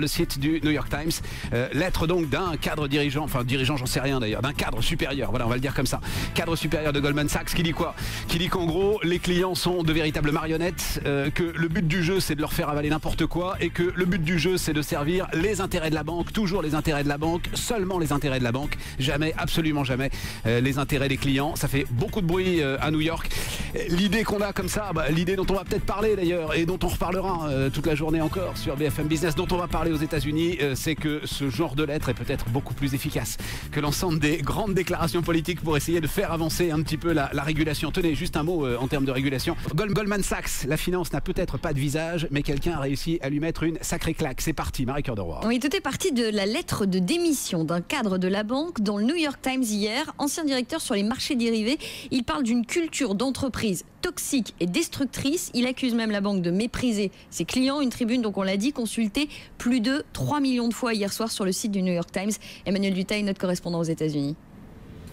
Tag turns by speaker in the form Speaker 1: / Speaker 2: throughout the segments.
Speaker 1: le site du New York Times. Lettre donc d'un cadre dirigeant, enfin dirigeant j'en sais rien d'ailleurs, d'un cadre supérieur, voilà on va le dire comme ça. Cadre supérieur de Goldman Sachs qui dit quoi? Qui dit qu'en gros les clients sont de véritables marionnettes, que le but du jeu c'est de leur faire avaler n'importe quoi et que le but du jeu c'est de servir les intérêts de la banque, toujours les intérêts de la banque, seulement les intérêts de la banque, jamais, absolument jamais les intérêts des clients. Ça fait beaucoup de bruit à New York. L'idée qu'on a comme ça, l'idée dont on va peut-être parler d'ailleurs et dont on reparlera toute la journée encore sur BFM Business, dont on va parler aux États-Unis, c'est que ce genre de lettre est peut-être beaucoup plus efficace que l'ensemble des grandes déclarations politiques pour essayer de faire avancer un petit peu la régulation. Tenez, juste un mot en termes de régulation. Goldman Sachs, la finance n'a peut-être pas de visage, mais quelqu'un a réussi à lui mettre une sacrée claque. C'est parti, Marie Cœur de Roy.
Speaker 2: Oui, tout est parti de la lettre de démission d'un cadre de la banque dans le New York Times hier. Ancien directeur sur les marchés dérivés, il parle d'une culture d'entreprise toxique et destructrice. Il accuse même la banque de mépriser ses clients. Une tribune, donc on l'a dit, consultée plus de 3 millions de fois hier soir sur le site du New York Times. Emmanuel Dutail, notre correspondant aux États-Unis.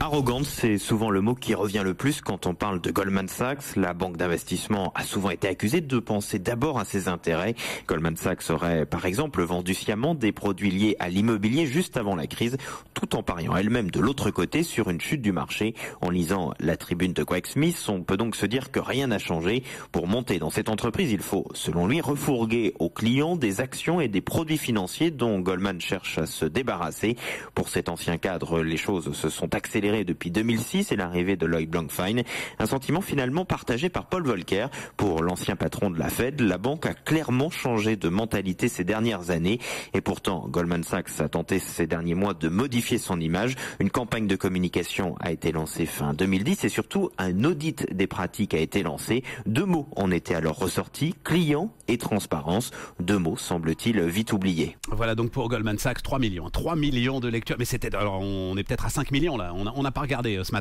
Speaker 3: Arrogante, c'est souvent le mot qui revient le plus quand on parle de Goldman Sachs. La banque d'investissement a souvent été accusée de penser d'abord à ses intérêts. Goldman Sachs aurait, par exemple, vendu sciemment des produits liés à l'immobilier juste avant la crise, tout en pariant elle-même de l'autre côté sur une chute du marché. En lisant la tribune de Greg Smith, on peut donc se dire que rien n'a changé. Pour monter dans cette entreprise, il faut, selon lui, refourguer aux clients des actions et des produits financiers dont Goldman cherche à se débarrasser. Pour cet ancien cadre, les choses se sont accélérées depuis 2006 et l'arrivée de Lloyd Blankfein. Un sentiment finalement partagé par Paul Volcker. Pour l'ancien patron de la Fed, la banque a clairement changé de mentalité ces dernières années. Et pourtant, Goldman Sachs a tenté ces derniers mois de modifier son image. Une campagne de communication a été lancée fin 2010 et surtout un audit des pratiques a été lancé. 2 mots en étaient alors ressortis, client et transparence. 2 mots, semble-t-il, vite oubliés.
Speaker 1: Voilà donc pour Goldman Sachs, 3 millions. 3 millions de lectures. Mais c'était, alors on est peut-être à 5 millions là. On n'a pas regardé ce matin.